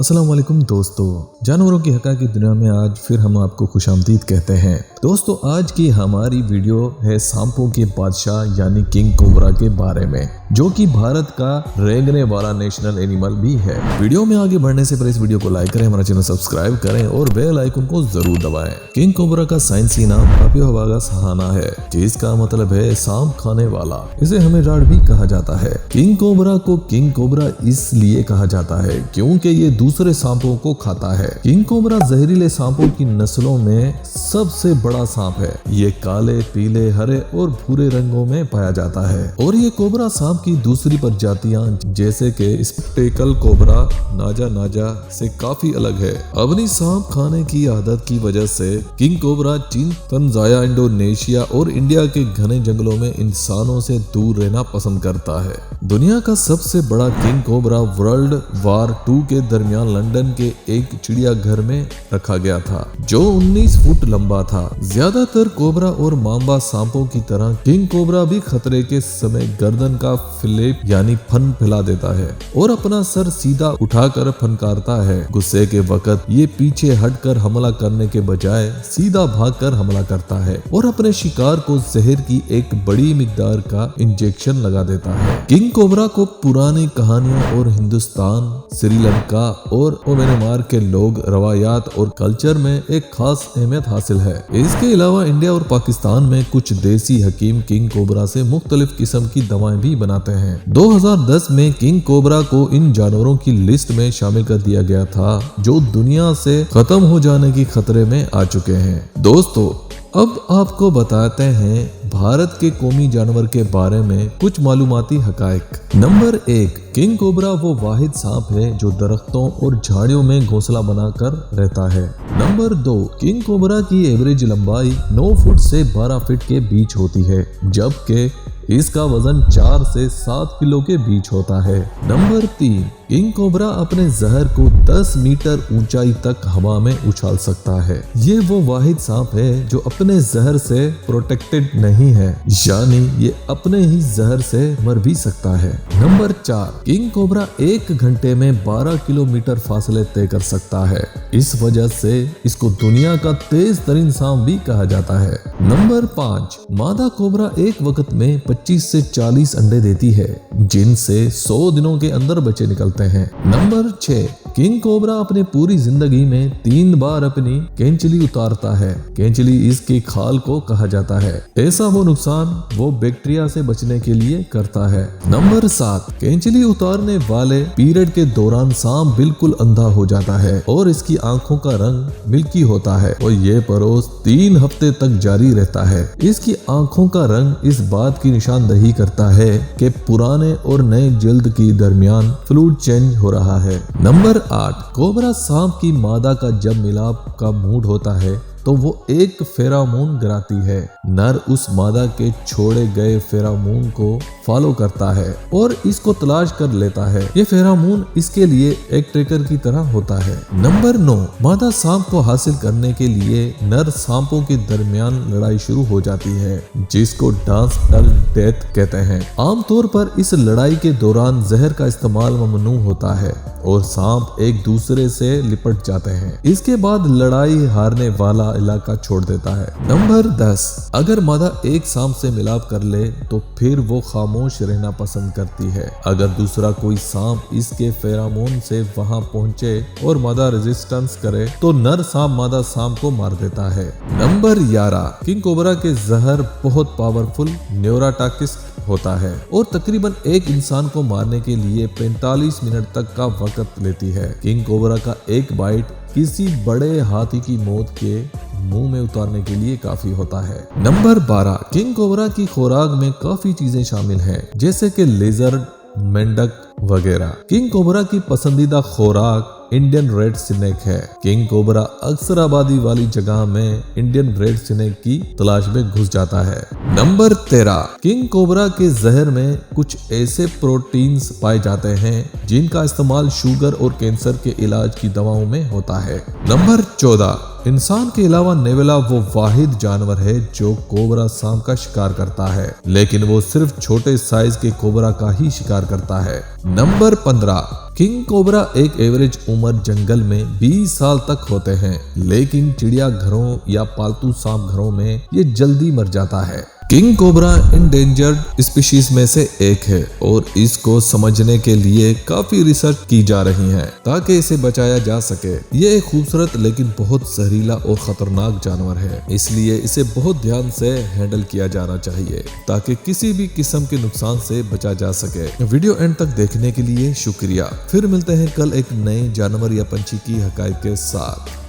अस्सलाम वालेकुम दोस्तों, जानवरों की हक़ की दुनिया में आज फिर हम आपको खुशामदीद कहते हैं। दोस्तों, आज की हमारी वीडियो है सांपों के बादशाह यानी किंग कोबरा के बारे में, जो कि भारत का रेंगने वाला नेशनल एनिमल भी है। वीडियो में आगे बढ़ने से पहले इस वीडियो को लाइक करें, हमारा चैनल सब्सक्राइब करें और बेल आइकन को जरूर दबाएं। किंग कोबरा का साइंसी नाम पापियोवागा सहाना है, जिसका मतलब है सांप खाने वाला। इसे हमेराड भी कहा जाता है। किंग कोबरा को किंग कोबरा इसलिए कहा जाता है क्योंकि ये दूसरे सांपों को खाता है। किंग कोबरा जहरीले सांपों की नस्लों में सबसे बड़ा सांप है। ये काले, पीले, हरे और भूरे रंगों में पाया जाता है और ये कोबरा सांप की दूसरी प्रजातियां जैसे कि स्पेकल कोबरा नाजा से काफी अलग है। अपनी सांप खाने की आदत की वजह से किंग कोबरा चीन, तंजानिया, इंडोनेशिया और इंडिया के घने जंगलों में इंसानों से दूर रहना पसंद करता है। दुनिया का सबसे बड़ा किंग कोबरा वर्ल्ड वॉर 2 के दरमियान लंदन के एक चिड़ियाघर में रखा गया था, जो 19 फुट लंबा था। ज्यादातर कोबरा और मांबा सांपों की तरह किंग कोबरा भी खतरे के समय गर्दन का फ्लिप यानी फन फैला देता है और अपना सर सीधा उठाकर फनकारता है। गुस्से के वक्त ये पीछे हटकर हमला करने के बजाय सीधा भागकर हमला करता है और अपने शिकार को जहर की एक बड़ी मिकदार का इंजेक्शन लगा देता है। किंग कोबरा को पुरानी कहानियों और हिंदुस्तान, श्रीलंका और म्यांमार के लोग रवायात और कल्चर में एक खास अहमियत हासिल है। इसके अलावा इंडिया और पाकिस्तान में कुछ देसी हकीम किंग कोबरा से मुख्तलिफ किस्म की दवाएं भी बनाते हैं। 2010 में किंग कोबरा को इन जानवरों की लिस्ट में शामिल कर दिया गया था जो दुनिया से खत्म हो जाने की खतरे में आ चुके हैं। दोस्तों, अब आपको बताते हैं भारत के कौमी जानवर के बारे में कुछ मालूमाती हकायक। नंबर 1, किंग कोबरा वो वाहिद सांप है जो दरख्तों और झाड़ियों में घोंसला बनाकर रहता है। नंबर 2, किंग कोबरा की एवरेज लंबाई 9 फुट से 12 फीट के बीच होती है, जबकि इसका वजन 4 से 7 किलो के बीच होता है। नंबर 3, किंग कोबरा अपने जहर को 10 मीटर ऊंचाई तक हवा में उछाल सकता है। ये वो वाहिद सांप है जो अपने जहर से प्रोटेक्टेड नहीं है, यानी ये अपने ही जहर से मर भी सकता है। नंबर 4, किंग कोबरा 1 घंटे में 12 किलोमीटर फासले तय कर सकता है। इस वजह से इसको दुनिया का तेज तरीन सांप भी कहा जाता है। नंबर 5, मादा कोबरा एक वक्त में 25 से 40 अंडे देती है, जिनसे 100 दिनों के अंदर बच्चे निकलते हैं। नंबर 6, किंग कोबरा अपने पूरी जिंदगी में 3 बार अपनी कैंचली उतारता है। कैंचली इसकी खाल को कहा जाता है। ऐसा वो नुकसान वो बैक्टीरिया से बचने के लिए करता है। नंबर 7, कैंचली उतारने वाले पीरियड के दौरान सांप बिल्कुल अंधा हो जाता है और इसकी आंखों का रंग मिल्की होता है और ये परोस 3 हफ्ते तक जारी रहता है। इसकी आंखों का रंग इस बात की निशानदही करता है कि पुराने और नए जल्द के दरमियान फ्लूइड चेंज हो रहा है। नंबर 8, कोबरा सांप की मादा का जब मिलाप का मूड होता है तो वो एक फेरामोन गिराती है। नर उस मादा के छोड़े गए फेरामोन को फॉलो करता है और इसको तलाश कर लेता है। ये फेरामोन इसके लिए एक ट्रैकर की तरह होता है। नंबर 9, मादा सांप को हासिल करने के लिए नर सांपों के दरमियान लड़ाई शुरू हो जाती है, जिसको डांस टल डेथ कहते हैं। आमतौर पर इस लड़ाई के दौरान जहर का इस्तेमाल ममनू होता है और सांप एक दूसरे से लिपट जाते हैं। इसके बाद लड़ाई हारने वाला इलाका छोड़ देता है। नंबर 10, अगर मादा एक सांप से मिलाप कर ले तो फिर वो खामोश रहना पसंद करती है। अगर दूसरा कोई सांप इसके फेरामोन से वहां पहुंचे और मादा रेजिस्टेंस करे तो नर सांप मादा सांप को मार देता है। नंबर 11, किंग कोबरा के जहर बहुत पावरफुल न्यूरोटॉक्सिक होता है और तकरीबन एक इंसान को मारने के लिए 45 मिनट तक का वक्त लेती है। किंग कोबरा का एक बाइट किसी बड़े हाथी की मौत के मुंह में उतारने के लिए काफी होता है। नंबर 12, किंग कोबरा की खुराक में काफी चीजें शामिल हैं, जैसे कि लेजर्ड, मेंढक वगैरह। किंग कोबरा की पसंदीदा खुराक इंडियन रेड स्नेक है। किंग कोबरा अक्सर आबादी वाली जगह में इंडियन रेड स्नेक की तलाश में घुस जाता है। नंबर 13, किंग कोबरा के जहर में कुछ ऐसे प्रोटीन्स पाए जाते हैं जिनका इस्तेमाल शुगर और कैंसर के इलाज की दवाओं में होता है। नंबर 14, इंसान के अलावा नेवला वो वाहिद जानवर है जो कोबरा सांप का शिकार करता है, लेकिन वो सिर्फ छोटे साइज के कोबरा का ही शिकार करता है। नंबर 15, किंग कोबरा एक एवरेज उम्र जंगल में 20 साल तक होते हैं, लेकिन चिड़िया घरों या पालतू सांप घरों में ये जल्दी मर जाता है। किंग कोबरा इंडेंजर्ड स्पीशीज में से एक है और इसको समझने के लिए काफी रिसर्च की जा रही है ताकि इसे बचाया जा सके। ये एक खूबसूरत लेकिन बहुत जहरीला और खतरनाक जानवर है, इसलिए इसे बहुत ध्यान से हैंडल किया जाना चाहिए ताकि किसी भी किस्म के नुकसान से बचा जा सके। वीडियो एंड तक देखने के लिए शुक्रिया। फिर मिलते हैं कल एक नए जानवर या पंछी की हकायत के साथ।